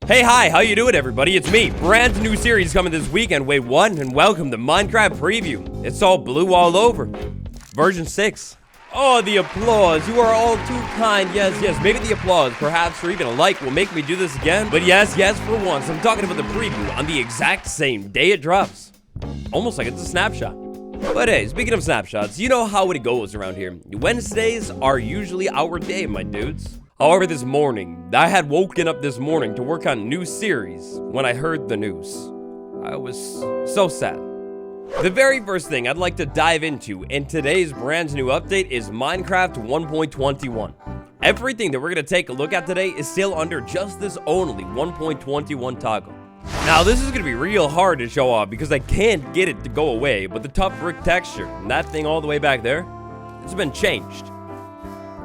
Hey, hi, how you doing, everybody? It's me. Brand new series coming this weekend. Wait, what? And welcome to Minecraft Preview. It's all blue all over. Version 6. Oh, the applause. You are all too kind. Yes. Maybe the applause, perhaps, or even a like will make me do this again. But yes, for once, I'm talking about the preview on the exact same day it drops. Almost like it's a snapshot. But hey, speaking of snapshots, you know how it goes around here. Wednesdays are usually our day, my dudes. However, this morning, I had woken up this morning to work on a new series when I heard the news. I was so sad. The very first thing I'd like to dive into in today's brand new update is Minecraft 1.21. Everything that we're going to take a look at today is still under just this only 1.21 toggle. Now, this is going to be real hard to show off because I can't get it to go away, but the tough brick texture and that thing all the way back there, it's been changed.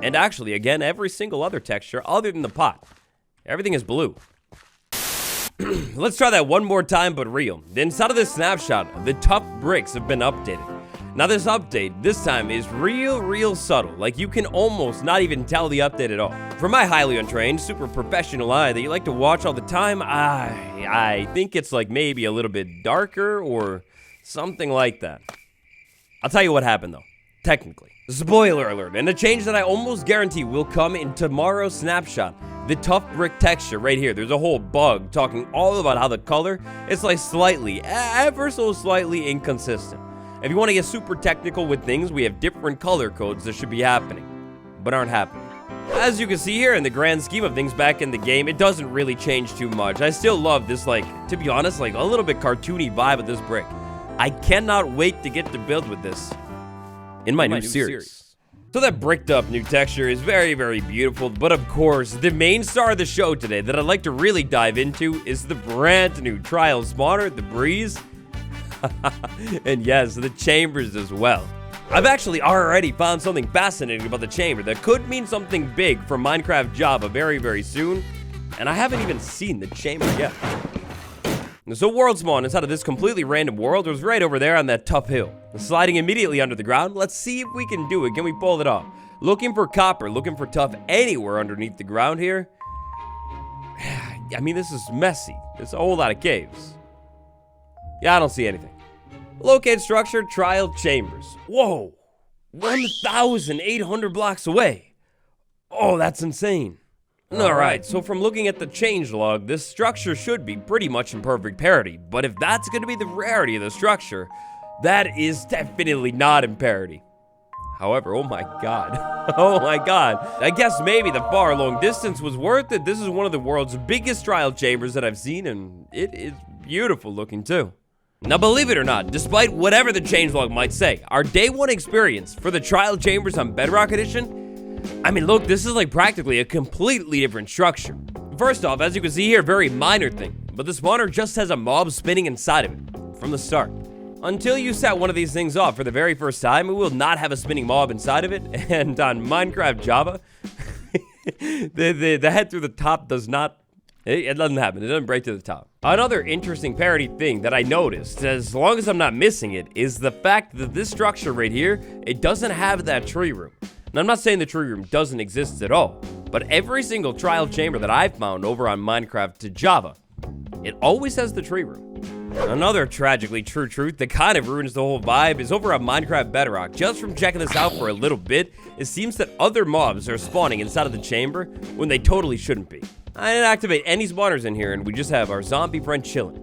And actually, again, every single other texture other than the pot. Everything is blue. Let's try that one more time, but real. Inside of this snapshot, the tough bricks have been updated. Now, this update, this time, is real subtle. Like, you can almost not even tell the update at all. For my highly untrained, super professional eye that you like to watch all the time, I think it's like maybe a little bit darker or something like that. I'll tell you what happened, though. Technically. Spoiler alert, and a change that I almost guarantee will come in tomorrow's snapshot. The tough brick texture right here. There's a whole bug talking all about how the color is like slightly, ever so slightly inconsistent. If you want to get super technical with things, we have different color codes that should be happening, but aren't happening. As you can see here, in the grand scheme of things back in the game, it doesn't really change too much. I still love this, like, to be honest, like a little bit cartoony vibe of this brick. I cannot wait to get to build with this in my new series. So that bricked up new texture is very beautiful, but of course, the main star of the show today that I'd like to really dive into is the brand new trial spawner, the Breeze, and yes, the chambers as well. I've actually already found something fascinating about the chamber that could mean something big for Minecraft Java very soon, and I haven't even seen the chamber yet. So world spawn inside of this completely random world was right over there on that tough hill. Sliding immediately under the ground, let's see if we can do it. Can we pull it off? Looking for copper, looking for tough anywhere underneath the ground here. I mean, this is messy. There's a whole lot of caves. Yeah, I don't see anything. Locate structure, trial chambers. Whoa, 1,800 blocks away. Oh, that's insane. Alright, so from looking at the changelog, this structure should be pretty much in perfect parity. But if that's going to be the rarity of the structure, that is definitely not in parity. However, oh my god. Oh my god. I guess maybe the far long distance was worth it. This is one of the world's biggest trial chambers that I've seen, and it is beautiful looking too. Now, believe it or not, despite whatever the changelog might say, our day one experience for the trial chambers on Bedrock Edition, I mean, look, this is like practically a completely different structure. First off, as you can see here, very minor thing, but the spawner just has a mob spinning inside of it from the start. Until you set one of these things off for the very first time, it will not have a spinning mob inside of it, and on Minecraft Java, the head through the top does not, it doesn't happen, it doesn't break to the top. Another interesting parody thing that I noticed, as long as I'm not missing it, is the fact that this structure right here, it doesn't have that tree room. Now, I'm not saying the tree room doesn't exist at all, but every single trial chamber that I've found over on Minecraft to Java, it always has the tree room. Another tragically true truth that kind of ruins the whole vibe is over on Minecraft Bedrock. Just from checking this out for a little bit, it seems that other mobs are spawning inside of the chamber when they totally shouldn't be. I didn't activate any spawners in here, and we just have our zombie friend chilling.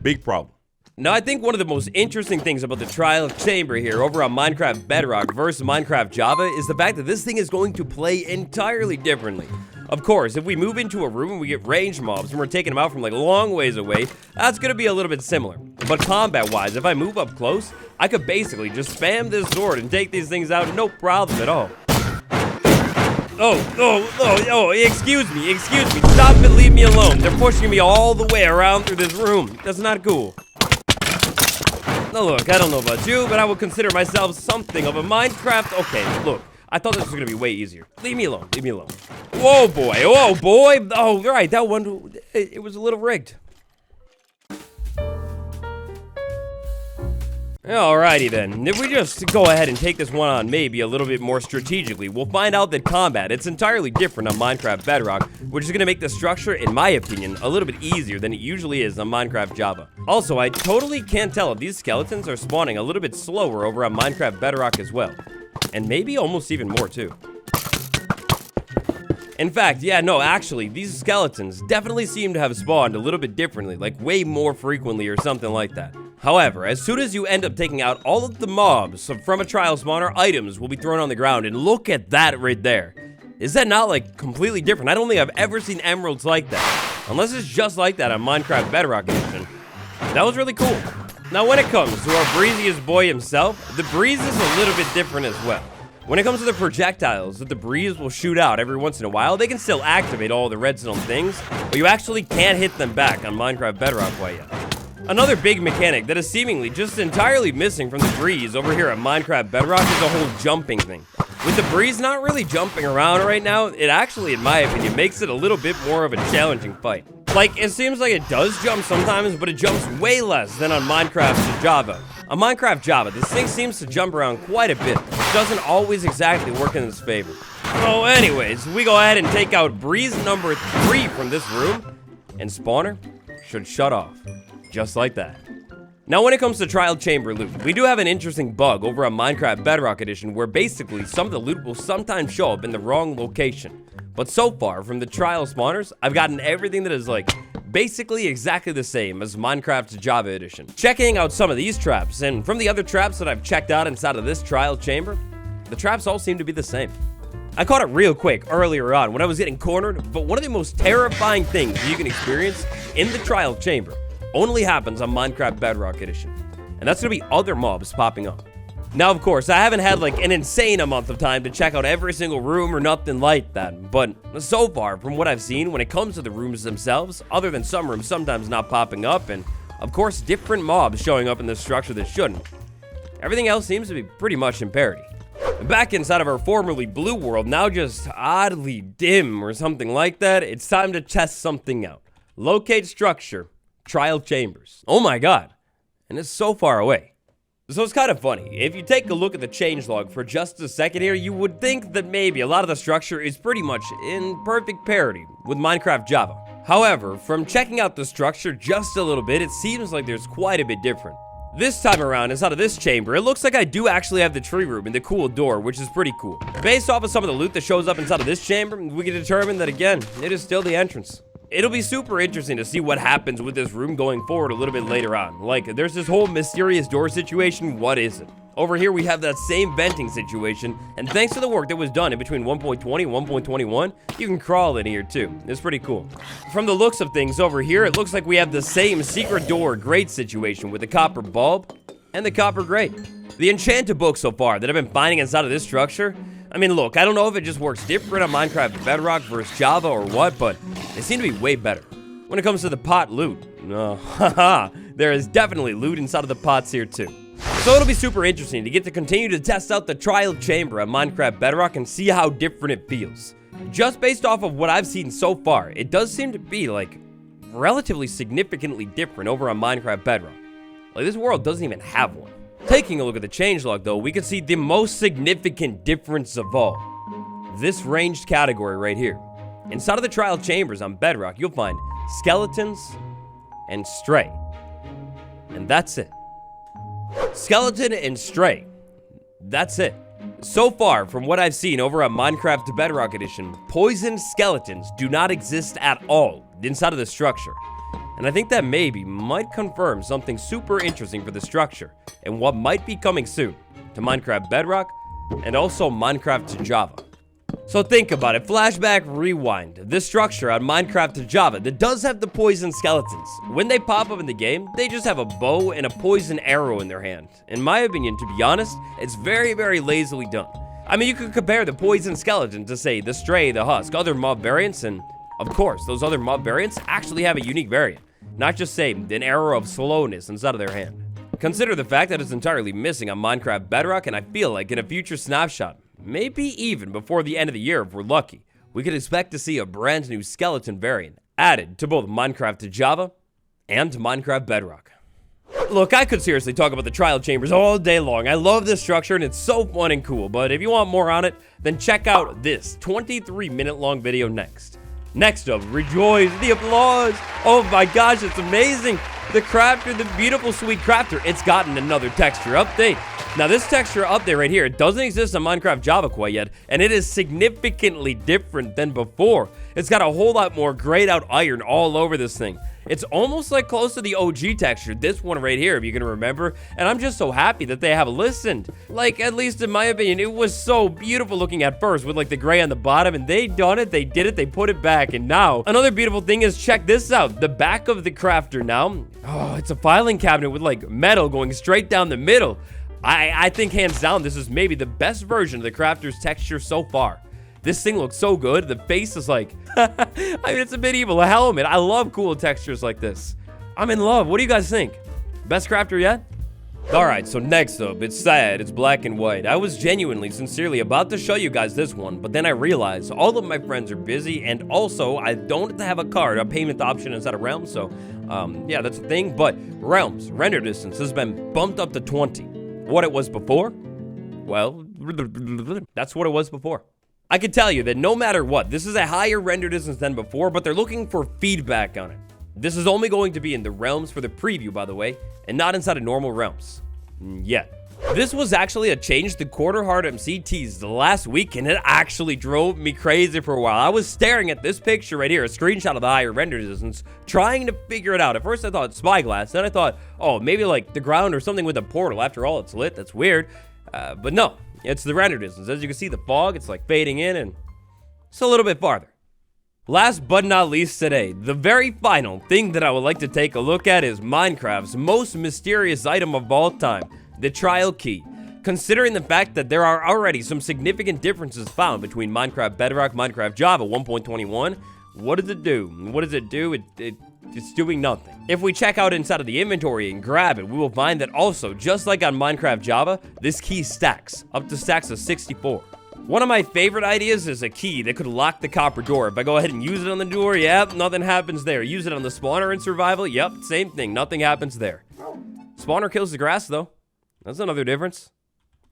Big problem. Now, I think one of the most interesting things about the trial chamber here over on Minecraft Bedrock versus Minecraft Java is the fact that this thing is going to play entirely differently. Of course, if we move into a room and we get range mobs and we're taking them out from like long ways away, that's going to be a little bit similar. But combat-wise, if I move up close, I could basically just spam this sword and take these things out, no problem at all. Oh, excuse me, stop and leave me alone. They're pushing me all the way around through this room. That's not cool. Now look, I don't know about you, but I would consider myself something of a Minecraft. Okay, look, I thought this was gonna be way easier. Leave me alone, leave me alone. Whoa, boy, oh, boy. Oh, right, that one, it was a little rigged. Alrighty then, if we just go ahead and take this one on maybe a little bit more strategically, we'll find out that combat, it's entirely different on Minecraft Bedrock, which is going to make the structure, in my opinion, a little bit easier than it usually is on Minecraft Java. Also, I totally can't tell if these skeletons are spawning a little bit slower over on Minecraft Bedrock as well. And maybe almost even more too. In fact, yeah, no, actually, these skeletons definitely seem to have spawned a little bit differently, like way more frequently or something like that. However, as soon as you end up taking out all of the mobs from a trial spawner, items will be thrown on the ground, and look at that right there. Is that not, like, completely different? I don't think I've ever seen emeralds like that, unless it's just like that on Minecraft Bedrock Edition. That was really cool. Now, when it comes to our breeziest boy himself, the breeze is a little bit different as well. When it comes to the projectiles that the breeze will shoot out every once in a while, they can still activate all the redstone things, but you actually can't hit them back on Minecraft Bedrock quite yet. Another big mechanic that is seemingly just entirely missing from the breeze over here at Minecraft Bedrock is the whole jumping thing. With the breeze not really jumping around right now, it actually, in my opinion, makes it a little bit more of a challenging fight. Like, it seems like it does jump sometimes, but it jumps way less than on Minecraft Java. On Minecraft Java, this thing seems to jump around quite a bit, which doesn't always exactly work in its favor. So anyways, we go ahead and take out breeze number 3 from this room, and spawner should shut off, just like that. Now, when it comes to trial chamber loot, we do have an interesting bug over on Minecraft Bedrock Edition where basically some of the loot will sometimes show up in the wrong location. But so far, from the trial spawners, I've gotten everything that is like basically exactly the same as Minecraft Java Edition. Checking out some of these traps, and from the other traps that I've checked out inside of this trial chamber, the traps all seem to be the same. I caught it real quick earlier on when I was getting cornered, but one of the most terrifying things you can experience in the trial chamber only happens on Minecraft Bedrock Edition, and that's gonna be other mobs popping up. Now, of course, I haven't had like an insane amount of time to check out every single room or nothing like that, but so far, from what I've seen, when it comes to the rooms themselves, other than some rooms sometimes not popping up, and of course, different mobs showing up in this structure that shouldn't, everything else seems to be pretty much in parity. Back inside of our formerly blue world, now just oddly dim or something like that, it's time to test something out. Locate structure, trial chambers. Oh my god, and it's so far away. So it's kind of funny. If you take a look at the changelog for just a second here, you would think that maybe a lot of the structure is pretty much in perfect parity with Minecraft Java. However, from checking out the structure just a little bit, it seems like there's quite a bit different. This time around, inside of this chamber, it looks like I do actually have the tree room and the cool door, which is pretty cool. Based off of some of the loot that shows up inside of this chamber, we can determine that, again, it is still the entrance. It'll be super interesting to see what happens with this room going forward a little bit later on. Like, there's this whole mysterious door situation. What is it? Over here, we have that same venting situation, and thanks to the work that was done in between 1.20 and 1.21, you can crawl in here too. It's pretty cool. From the looks of things over here, it looks like we have the same secret door grate situation with the copper bulb and the copper grate. The enchanted book so far that I've been finding inside of this structure, I mean, look, I don't know if it just works different on Minecraft Bedrock versus Java or what, but they seem to be way better. When it comes to the pot loot, haha, there is definitely loot inside of the pots here too. So it'll be super interesting to get to continue to test out the trial chamber on Minecraft Bedrock and see how different it feels. Just based off of what I've seen so far, it does seem to be like relatively significantly different over on Minecraft Bedrock. Like, this world doesn't even have one. Taking a look at the changelog though, we can see the most significant difference of all. This ranged category right here. Inside of the trial chambers on Bedrock, you'll find skeletons and stray. And that's it. Skeleton and stray. That's it. So far, from what I've seen over on Minecraft Bedrock Edition, poisoned skeletons do not exist at all inside of the structure. And I think that maybe might confirm something super interesting for the structure and what might be coming soon to Minecraft Bedrock and also Minecraft to Java. So think about it, flashback, rewind. This structure on Minecraft to Java that does have the poison skeletons. When they pop up in the game, they just have a bow and a poison arrow in their hand. In my opinion, to be honest, it's very, very lazily done. I mean, you could compare the poison skeleton to, say, the stray, the husk, other mob variants, and of course, those other mob variants actually have a unique variant. Not just, say, an arrow of slowness inside of their hand. Consider the fact that it's entirely missing on Minecraft Bedrock, and I feel like in a future snapshot, maybe even before the end of the year if we're lucky, we could expect to see a brand new skeleton variant added to both Minecraft to Java and to Minecraft Bedrock. Look, I could seriously talk about the trial chambers all day long. I love this structure and it's so fun and cool. But if you want more on it, then check out this 23-minute long video next. Next up, rejoice, the applause. Oh my gosh, it's amazing. The crafter, the beautiful, sweet crafter, it's gotten another texture update. Now, this texture update right here, it doesn't exist on Minecraft Java quite yet, and it is significantly different than before. It's got a whole lot more grayed out iron all over this thing. It's almost like close to the OG texture, this one right here, if you can remember, and I'm just so happy that they have listened. Like, at least in my opinion, it was so beautiful looking at first with like the gray on the bottom, and they done it, they did it, they put it back, and now, another beautiful thing is, check this out, the back of the crafter now, oh, it's a filing cabinet with like metal going straight down the middle. I think hands down, this is maybe the best version of the crafter's texture so far. This thing looks so good. The face is like, I mean, it's a medieval helmet. I love cool textures like this. I'm in love. What do you guys think? Best crafter yet? All right, so next up, it's sad, it's black and white. I was genuinely, sincerely about to show you guys this one, but then I realized all of my friends are busy, and also I don't have a card, a payment option inside of Realms, so yeah, that's a thing. But Realms render distance has been bumped up to 20. What it was before? Well, that's what it was before. I can tell you that no matter what, this is a higher render distance than before, but they're looking for feedback on it. This is only going to be in the Realms for the preview, by the way, and not inside of normal Realms. Yet. This was actually a change the Quarter Heart MC teased last week, and it actually drove me crazy for a while. I was staring at this picture right here, a screenshot of the higher render distance, trying to figure it out. At first I thought spyglass, then I thought, oh, maybe like the ground or something with a portal. After all, it's lit, that's weird. But no, it's the render distance. As you can see, the fog, it's like fading in, and it's a little bit farther. Last but not least today, the very final thing that I would like to take a look at is Minecraft's most mysterious item of all time, the trial key. Considering the fact that there are already some significant differences found between Minecraft Bedrock, Minecraft Java 1.21, what does it do? What does it do? It's doing nothing. If we check out inside of the inventory and grab it, we will find that also, just like on Minecraft Java, this key stacks, up to stacks of 64. One of my favorite ideas is a key that could lock the copper door. If I go ahead and use it on the door, yep, nothing happens there. Use it on the spawner in survival, yep, same thing, nothing happens there. Spawner kills the grass though. That's another difference.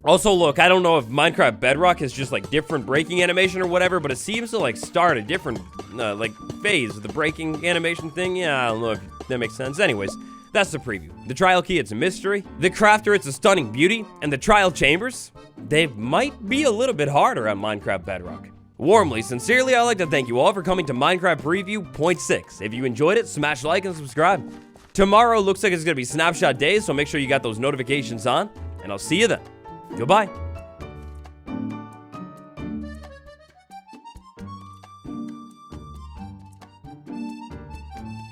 Also, look, I don't know if Minecraft Bedrock has just like different breaking animation or whatever, but it seems to like start a different like phase of the breaking animation thing. Yeah, I don't know if that makes sense. Anyways, that's the preview. The trial key, it's a mystery. The crafter, it's a stunning beauty. And the trial chambers, they might be a little bit harder on Minecraft Bedrock. Warmly, sincerely, I'd like to thank you all for coming to Minecraft Preview Point 6. If you enjoyed it, smash like and subscribe. Tomorrow looks like it's going to be snapshot day, so make sure you got those notifications on, and I'll see you then. Goodbye.